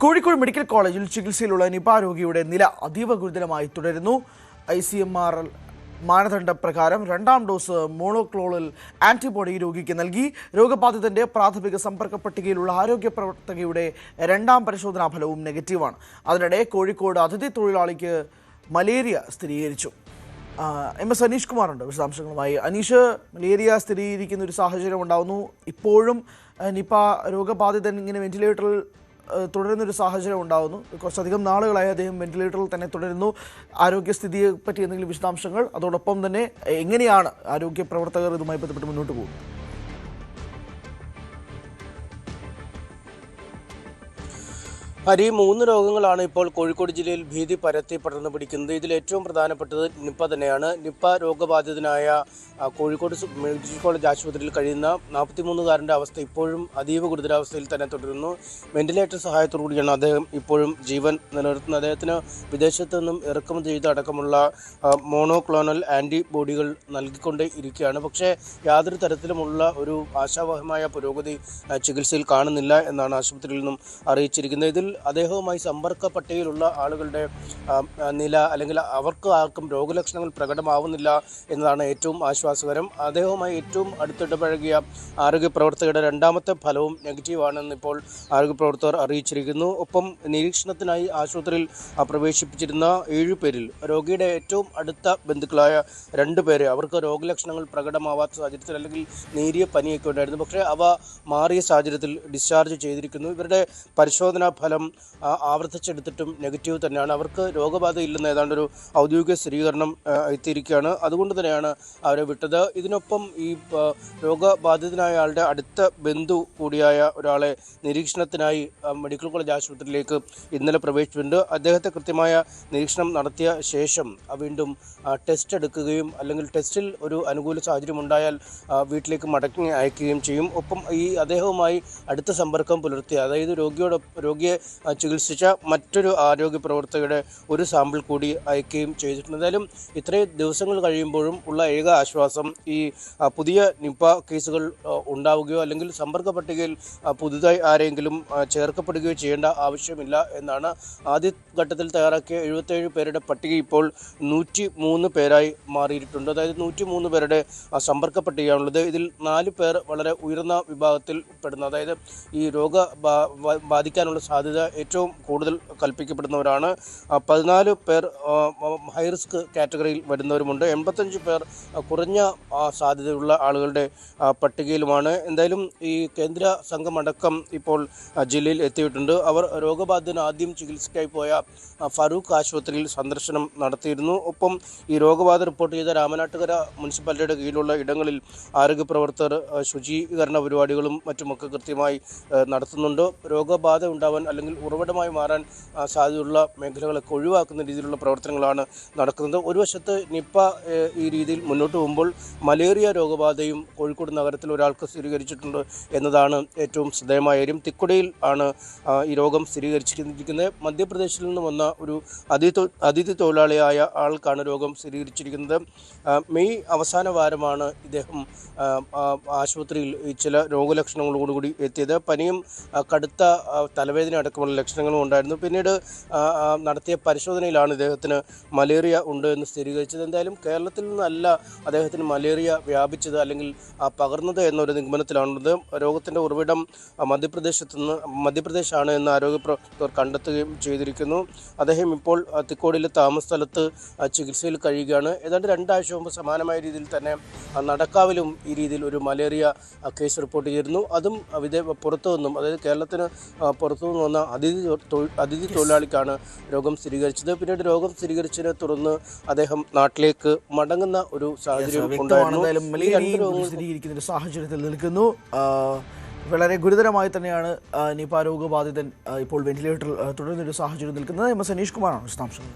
Kozhikode medical കോളേജിൽ ചികിത്സയിലുള്ള Nipah രോഗിയുടെ നില അതീവ ഗുരുതരമായി തുടരുന്നു. ICMR മാനദണ്ഡപ്രകാരം രണ്ടാം ഡോസ് മോണോക്ലോണൽ ആന്റിബോഡി രോഗിക്ക് നൽകി. രോഗബാധിതന്റെ പ്രാഥമിക സമ്പർക്ക പട്ടികയിലുള്ള ആരോഗ്യ പ്രവർത്തകയുടെ രണ്ടാം പരിശോധനാ ഫലവും നെഗറ്റീവാണ്. അതിനിടെ കോഴിക്കോട് അതിഥി തൊഴിലാളിക്ക് മലേറിയ സ്ഥിരീകരിച്ചു. MS അനീഷ് കുമാറുണ്ട് വിശദാംശങ്ങളുമായി. അനീഷ്, മലേറിയ സ്ഥിരീകരിക്കുന്ന ഒരു സാഹചര്യം ഉണ്ടാകുന്നു. ഇപ്പോഴും നിപ രോഗബാധിതൻ ഇങ്ങനെ വെന്റിലേറ്ററിൽ തുടരുന്നൊരു സാഹചര്യം ഉണ്ടാകുന്നു. കുറച്ചധികം നാളുകളായി അദ്ദേഹം വെന്റിലേറ്ററിൽ തന്നെ തുടരുന്നു. ആരോഗ്യസ്ഥിതിയെ പറ്റി എന്തെങ്കിലും വിശദാംശങ്ങൾ, അതോടൊപ്പം തന്നെ എങ്ങനെയാണ് ആരോഗ്യ പ്രവർത്തകർ ഇതുമായി ബന്ധപ്പെട്ട് മുന്നോട്ട് പോകുന്നത്? ഹരി, 3 രോഗങ്ങളാണ് ഇപ്പോൾ കോഴിക്കോട് ജില്ലയിൽ ഭീതി പരത്തി പടർന്നു പിടിക്കുന്നത്. ഇതിൽ ഏറ്റവും പ്രധാനപ്പെട്ടത് നിപ്പ തന്നെയാണ്. നിപ്പ രോഗബാധിതനായ കോഴിക്കോട് മെഡിക്കൽ കോളേജ് ആശുപത്രിയിൽ കഴിയുന്ന 43-കാരൻ്റെ അവസ്ഥ ഇപ്പോഴും അതീവ ഗുരുതരാവസ്ഥയിൽ തന്നെ തുടരുന്നു. വെന്റിലേറ്റർ സഹായത്തോടുകൂടിയാണ് അദ്ദേഹം ഇപ്പോഴും ജീവൻ നിലനിർത്തുന്നത്. അദ്ദേഹത്തിന് വിദേശത്തു നിന്നും ഇറക്കുമതി ചെയ്ത അടക്കമുള്ള മോണോക്ലോണൽ ആൻറ്റിബോഡികൾ നൽകിക്കൊണ്ട് ഇരിക്കുകയാണ്. പക്ഷേ യാതൊരു തരത്തിലുമുള്ള ഒരു ആശാവഹമായ പുരോഗതി ചികിത്സയിൽ കാണുന്നില്ല എന്നാണ് ആശുപത്രിയിൽ നിന്നും അറിയിച്ചിരിക്കുന്നത്. ഇതിൽ അദ്ദേഹവുമായി സമ്പർക്ക പട്ടികയിലുള്ള ആളുകളുടെ നില, അല്ലെങ്കിൽ അവർക്ക് ആർക്കും രോഗലക്ഷണങ്ങൾ പ്രകടമാവുന്നില്ല എന്നതാണ് ഏറ്റവും ആശ്വാസകരം. അദ്ദേഹവുമായി ഏറ്റവും അടുത്തിടപഴകിയ ആരോഗ്യ പ്രവർത്തകരുടെ രണ്ടാമത്തെ ഫലവും നെഗറ്റീവാണെന്ന് ഇപ്പോൾ ആരോഗ്യ പ്രവർത്തകർ അറിയിച്ചിരിക്കുന്നു. ഒപ്പം നിരീക്ഷണത്തിനായി ആശുപത്രിയിൽ പ്രവേശിപ്പിച്ചിരുന്ന 7 പേരിൽ രോഗിയുടെ ഏറ്റവും അടുത്ത ബന്ധുക്കളായ 2 പേരെ അവർക്ക് രോഗലക്ഷണങ്ങൾ പ്രകടമാവാത്ത സാഹചര്യത്തിൽ, അല്ലെങ്കിൽ നേരിയ പനിയൊക്കെ ഉണ്ടായിരുന്നു, പക്ഷേ അവ മാറിയ സാഹചര്യത്തിൽ ഡിസ്ചാർജ് ചെയ്തിരിക്കുന്നു. ഇവരുടെ പരിശോധനാ ഫലം ആവർത്തിച്ചെടുത്തിട്ടും നെഗറ്റീവ് തന്നെയാണ്. അവർക്ക് രോഗബാധ ഇല്ലെന്ന് ഏതാണ്ടൊരു ഔദ്യോഗിക സ്ഥിരീകരണം എത്തിയിരിക്കുകയാണ്. അതുകൊണ്ട് തന്നെയാണ് അവരെ വിട്ടത്. ഇതിനൊപ്പം ഈ രോഗബാധിതനായ ആളുടെ അടുത്ത ബന്ധു കൂടിയായ ഒരാളെ നിരീക്ഷണത്തിനായി മെഡിക്കൽ കോളേജ് ആശുപത്രിയിലേക്ക് ഇന്നലെ പ്രവേശിച്ചിട്ടുണ്ട്. അദ്ദേഹത്തെ കൃത്യമായ നിരീക്ഷണം നടത്തിയ ശേഷം വീണ്ടും ടെസ്റ്റ് എടുക്കുകയും, അല്ലെങ്കിൽ ടെസ്റ്റിൽ ഒരു അനുകൂല സാഹചര്യം ഉണ്ടായാൽ വീട്ടിലേക്ക് മടക്കി അയക്കുകയും ചെയ്യും. ഒപ്പം ഈ അദ്ദേഹവുമായി അടുത്ത സമ്പർക്കം പുലർത്തിയ, അതായത് രോഗിയെ ചികിത്സിച്ച മറ്റൊരു ആരോഗ്യ പ്രവർത്തകരുടെ ഒരു സാമ്പിൾ കൂടി അയക്കുകയും ചെയ്തിട്ടുണ്ട്. എന്തായാലും ഇത്രയും ദിവസങ്ങൾ കഴിയുമ്പോഴും ഉള്ള ഏക ആശ്വാസം ഈ പുതിയ നിപ കേസുകൾ ഉണ്ടാവുകയോ അല്ലെങ്കിൽ സമ്പർക്ക പട്ടികയിൽ പുതുതായി ആരെങ്കിലും ചേർക്കപ്പെടുകയോ ചെയ്യേണ്ട ആവശ്യമില്ല എന്നാണ്. ആദ്യഘട്ടത്തിൽ തയ്യാറാക്കിയ 77 പേരുടെ പട്ടിക ഇപ്പോൾ 103 പേരായി മാറിയിട്ടുണ്ട്. അതായത് 103 പേരുടെ സമ്പർക്ക പട്ടികയാണുള്ളത്. ഇതിൽ 4 പേർ വളരെ ഉയർന്ന വിഭാഗത്തിൽ പെടുന്നു. അതായത് ഈ ബാധിക്കാനുള്ള സാധ്യത ഏറ്റവും കൂടുതൽ കൽപ്പിക്കപ്പെടുന്നവരാണ്. 14 പേർ ഹൈ റിസ്ക് കാറ്റഗറിയിൽ വരുന്നവരുമുണ്ട്. 85 പേർ കുറഞ്ഞ സാധ്യതയുള്ള ആളുകളുടെ പട്ടികയിലുമാണ്. എന്തായാലും ഈ കേന്ദ്ര സംഘമടക്കം ഇപ്പോൾ ജില്ലയിൽ എത്തിയിട്ടുണ്ട്. അവർ രോഗബാധിതന് ആദ്യം ചികിത്സയ്ക്കായി പോയ ഫറൂഖ് ആശുപത്രിയിൽ സന്ദർശനം നടത്തിയിരുന്നു. ഒപ്പം ഈ രോഗബാധ റിപ്പോർട്ട് ചെയ്ത രാമനാട്ടുകര മുനിസിപ്പാലിറ്റിയുടെ കീഴിലുള്ള ഇടങ്ങളിൽ ആരോഗ്യ പ്രവർത്തകർ ശുചീകരണ പരിപാടികളും മറ്റുമൊക്കെ കൃത്യമായി നടത്തുന്നുണ്ട്. രോഗബാധ ഉണ്ടാവാൻ അല്ലെങ്കിൽ ഉറവിടമായി മാറാൻ സാധ്യതയുള്ള മേഖലകളൊക്കെ ഒഴിവാക്കുന്ന രീതിയിലുള്ള പ്രവർത്തനങ്ങളാണ് നടക്കുന്നത്. ഒരു വശത്ത് നിപ്പ ഈ രീതിയിൽ മുന്നോട്ട് പോകുമ്പോൾ മലേറിയ രോഗബാധയും കോഴിക്കോട് നഗരത്തിൽ ഒരാൾക്ക് സ്ഥിരീകരിച്ചിട്ടുണ്ട് എന്നതാണ് ഏറ്റവും ശ്രദ്ധേയമായ കാര്യം. തിക്കുടയിൽ ആണ് ഈ രോഗം സ്ഥിരീകരിച്ചിരിക്കുന്നത്. മധ്യപ്രദേശിൽ നിന്ന് വന്ന ഒരു അതിഥി തൊഴിലാളിയായ ആൾക്കാണ് രോഗം സ്ഥിരീകരിച്ചിരിക്കുന്നത്. മെയ് അവസാന വാരമാണ് ഇദ്ദേഹം ആശുപത്രിയിൽ ചില രോഗലക്ഷണങ്ങളോടുകൂടി എത്തിയത്. പനിയും കടുത്ത തലവേദന അടക്കമുള്ള ലക്ഷണങ്ങളും ഉണ്ടായിരുന്നു. പിന്നീട് നടത്തിയ പരിശോധനയിലാണ് ഇദ്ദേഹത്തിന് മലേറിയ ഉണ്ട് എന്ന് സ്ഥിരീകരിച്ചത്. എന്തായാലും കേരളത്തിൽ നിന്നല്ല അദ്ദേഹത്തിന് മലേറിയ വ്യാപിച്ചത് അല്ലെങ്കിൽ പകർന്നത് എന്നൊരു നിഗമനത്തിലാണുള്ളത്. രോഗത്തിൻ്റെ ഉറവിടം മധ്യപ്രദേശാണ് എന്ന് ആരോഗ്യ പ്രവർത്തകർ കണ്ടെത്തുകയും ചെയ്തിരിക്കുന്നു. അദ്ദേഹം ഇപ്പോൾ തിക്കോടിയിലെ താമസ സ്ഥലത്ത് ചികിത്സയിൽ കഴിയുകയാണ്. ഏതാണ്ട് 2 ആഴ്ച മുമ്പ് സമാനമായ രീതിയിൽ തന്നെ നടക്കാവിലും ഈ രീതിയിൽ ഒരു മലേറിയ കേസ് റിപ്പോർട്ട് ചെയ്തിരുന്നു. അതും പുറത്തു നിന്നും, അതായത് കേരളത്തിന് പുറത്തു നിന്ന് വന്ന അതിഥി തൊഴിലാളിക്കാണ് രോഗം സ്ഥിരീകരിച്ചത്. പിന്നീട് രോഗം സ്ഥിരീകരിച്ചതിനെ തുടർന്ന് അദ്ദേഹം നാട്ടിലേക്ക് മടങ്ങുന്ന ഒരു സാഹചര്യം ഉണ്ടായിരുന്നു. സാഹചര്യത്തിൽ നിൽക്കുന്നു. വളരെ ഗുരുതരമായി തന്നെയാണ് നിപ രോഗബാധിതൻ ഇപ്പോൾ വെന്റിലേറ്ററിൽ തുടരുന്നൊരു സാഹചര്യം നിൽക്കുന്നത്. MS അനീഷ് കുമാറാണ് വിശദാംശങ്ങൾ.